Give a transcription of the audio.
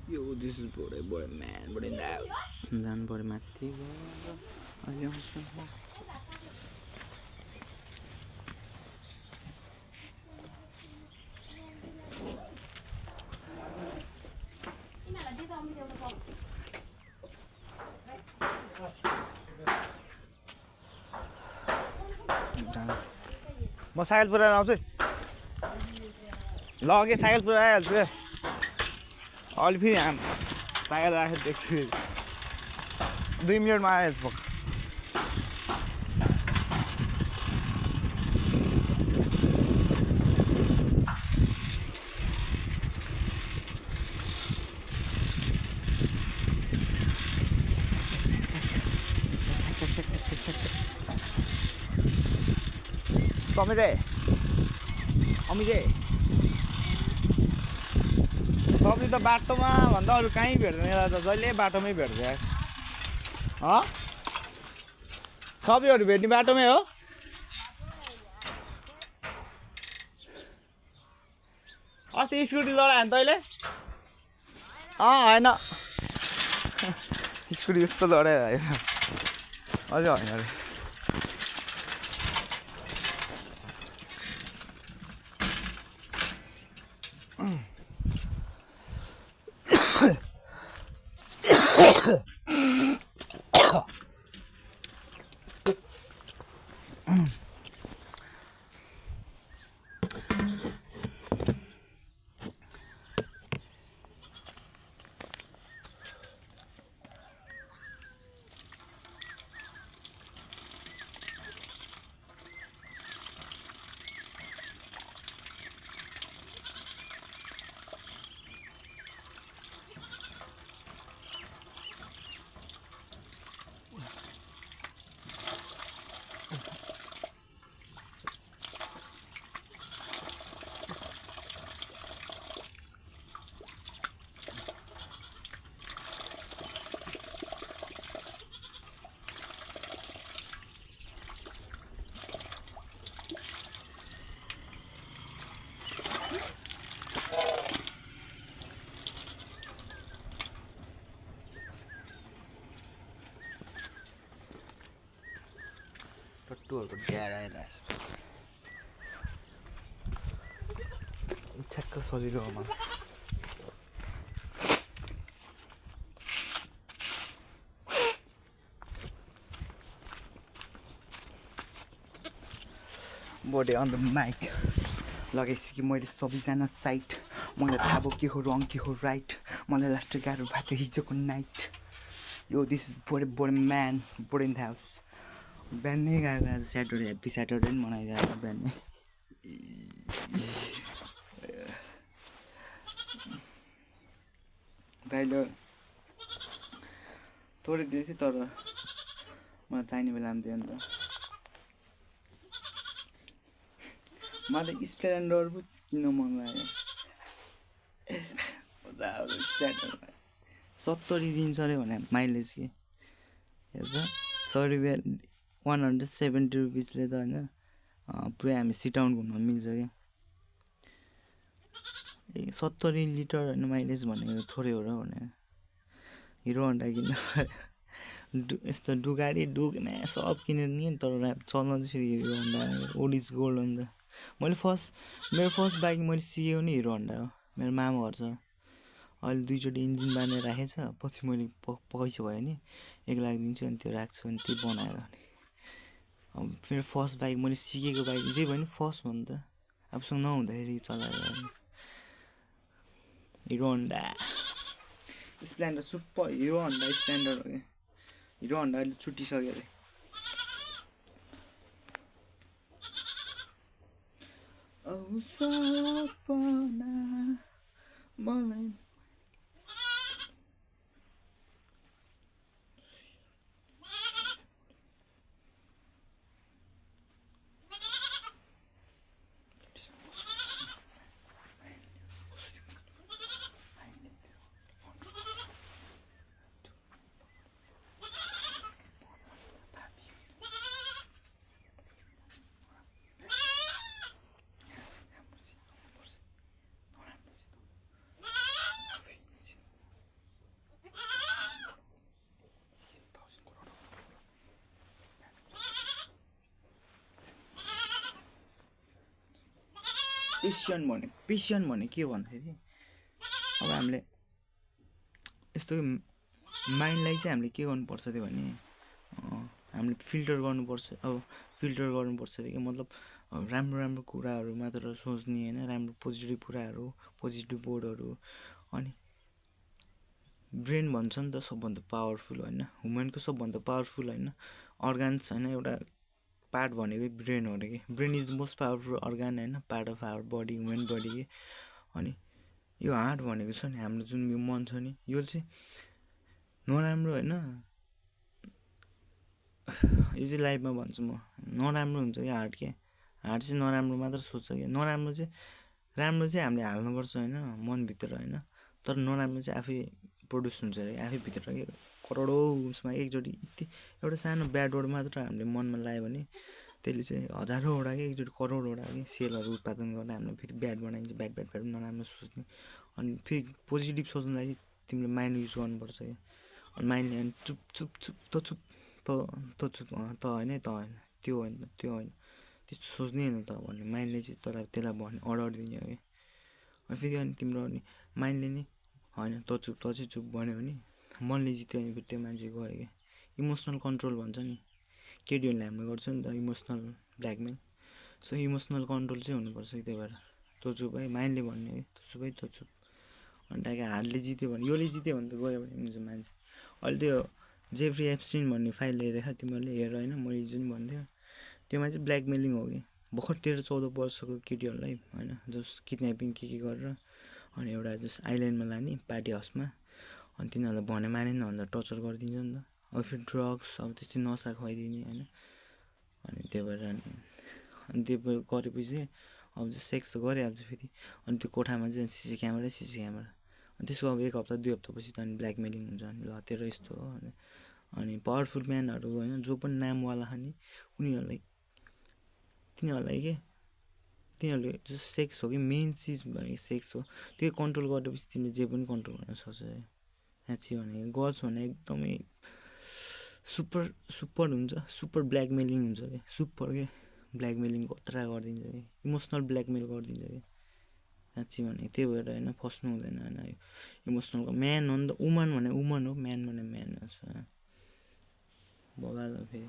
Yo, this is boy man, but in the house. जानु पऱ्यो माथि गएर अहिले आउँछु म म साइकल पुऱ्याएर आउँछु ल अघि साइकल पुऱ्याइहाल्छु अलि फेरि साइकल राखेर देख्छु 2 मिनटमा आइहाल्छु समिरे अमिरे सब्जी त बाटोमा भन्दा अरू कहीँ भेट्दैन यसलाई त जहिले बाटोमै भेट्छ सब्जीहरू भेट्ने बाटोमै हो अस्ति स्कुटी लडायो नि तैँले होइन स्कुटी जस्तो लडायो होइन अझै होइन अरे टट्टुहरूको ड्याड आइरहेको छ ठ्याक्क सजिलो हो मलाई बडे अन द माइक लगाइसकेँ मैले सबैजना साइट मलाई थाहा भयो के हो रङ के हो राइट मलाई लास्ट गाह्रो भएको हिजोको नाइट यो दिस बडे म्यान बडे इन द हाउस बिहानै गएको आज स्याटरडे ह्याप्पी स्याटरडे पनि मनाइदिएको बिहानै दाइले थोरै दिएको थिएँ तर मलाई चाहिने बेलामा दियो नि त मलाई स्प्लेन्डर पो किन्न मन लाग्यो 70 दिन्छ अरे भने माइलेज के हेर्छ 170 रुपिसले त होइन पुरै हामी सिटाउन घुम्न मिल्छ क्या 70 लिटर होइन माइलेज भनेको थोरै हो र भने हिरो होन्डा किन्न यस्तो डुगाडी डुग्ने सब किनेर नि तर चल्न चाहिँ फेरि हिरो होन्डा ओडिज गोल्ड हो नि त मेरो फर्स्ट बाइक मैले सिकेको नि हिरो होन्डा हो मेरो मामा घर छ अहिले 2 चोटि इन्जिन बानेर राखेको छ पछि मैले पैसा भयो नि 1 लाख दिन्छु अनि त्यो राख्छु अनि त्यो बनाएर अब मेरो फर्स्ट बाइक मैले सिकेको बाइक जे भयो नि फर्स्ट हो नि त आफूसँग नहुँदाखेरि चलाएर hero Honda Splendor super hero Honda Splendor हो क्या हिरो होन्डा अहिले छुटिसक्यो अरे औ सपना मलाई पेसियन भने के भन्दाखेरि अब हामीले यस्तो माइन्डलाई चाहिँ हामीले के गर्नुपर्छ त्यो भने हामीले फिल्टर गर्नुपर्छ। अब फिल्टर गर्नुपर्छ मतलब राम्रो राम्रो कुराहरू मात्र सोच्ने होइन, राम्रो पोजिटिभ कुराहरू, पोजिटिभ वर्डहरू। अनि ब्रेन भन्छ नि त सबभन्दा पावरफुल होइन, ह्युमनको सबभन्दा पावरफुल होइन अर्गान्स होइन, एउटा पार्ट भनेकै ब्रेन हो अरे कि। Brain is the most powerful organ होइन, part of our body, human body कि। अनि यो हार्ट भनेको छ नि हाम्रो जुन यो मन छ नि, यो चाहिँ नराम्रो होइन, यो चाहिँ लाइफमा भन्छु म नराम्रो हुन्छ क्या हार्ट के। हार्ट चाहिँ नराम्रो मात्र सोच्छ क्या, नराम्रो चाहिँ राम्रो चाहिँ हामीले हाल्नुपर्छ होइन मनभित्र होइन, तर नराम्रो चाहिँ आफै प्रड्युस हुन्छ अरे आफै भित्र कि। करोडौँ उसमा एकचोटि एउटा सानो ब्याड वर्ड मात्र हामीले मनमा लगायो भने त्यसले चाहिँ हजारौँवटा कि एकचोटि करोडवटा कि सेलहरू उत्पादन गरेर हामीलाई फेरि ब्याड बनाइन्छ, ब्याड नराम्रो सोच्ने। अनि फेरि पोजिटिभ सोच्नुलाई चाहिँ तिमीले माइन्ड युज गर्नुपर्छ क्या। अनि माइन्डले अनि चुप चुप चुप त चुप त चुप त होइन त होइन त्यो होइन त्यो होइन त्यस्तो सोच्ने होइन त भन्ने माइन्डले चाहिँ तँलाई त्यसलाई भन्ने अर्डर दिने हो कि। अनि फेरि अनि तिम्रो अनि माइन्डले नि होइन त चाहिँ चुप भन्यो भने मनले जित्यो भने फेरि त्यो मान्छे गयो क्या। इमोसनल कन्ट्रोल भन्छ नि, केटीहरूले हामीले गर्छ नि त emotional blackmail. So emotional control चाहिँ हुनुपर्छ कि। त्यही भएर त चुप है माइन्डले भन्ने है त चुप है त चुप। अनि ट्याके हार्डले जित्यो भने योले जित्यो भने त गयो भने हुन्छ मान्छे। अहिले त्यो जेफ्री एप्स्टिन भन्ने फाइल हेरेको तिमीहरूले हेर होइन, मैले जुन भन्थ्यो त्योमा चाहिँ ब्ल्याकमेलिङ हो कि। भर्खर 13-14 वर्षको केटीहरूलाई होइन जस किडन्यापिङ के गरेर अनि एउटा जस आइल्यान्डमा लाने पार्टी हाउसमा, अनि तिनीहरूलाई भने मानेन भन्दा टर्चर गरिदिन्छ नि त। अब फेरि ड्रग्स अब त्यस्तै नसा खुवाइदिने होइन। अनि त्यही भएर अनि त्यो गरेपछि अब चाहिँ सेक्स त गरिहाल्छ फेरि। अनि त्यो कोठामा चाहिँ सिसी क्यामेरा अनि त्यसको अब 1 हप्ता 2 हप्तापछि त अनि ब्ल्याकमेलिङ हुन्छ। अनि ल तेरो यस्तो हो अनि पावरफुल म्यानहरू होइन जो पनि नामवाला छ नि तिनीहरूलाई के तिनीहरूले जो सेक्स हो कि मेन चिज भनेको सेक्स हो। त्यो कन्ट्रोल गरेपछि तिमीले जे पनि कन्ट्रोल गर्न सक्छ। साँच्ची भनेको गर्ल्स भने एकदमै सुपर हुन्छ, सुपर ब्ल्याकमेलिङ हुन्छ कि, सुपर के ब्ल्याकमेलिङ खतरा गरिदिन्छ कि, इमोसनल ब्ल्याकमेल गरिदिन्छ कि साँच्ची भनेको। त्यही भएर होइन फस्नु हुँदैन होइन यो इमोसनलको। म्यान हो नि त, वुमन भने वुमन हो, म्यान भने म्यान हो। बगाल फेरि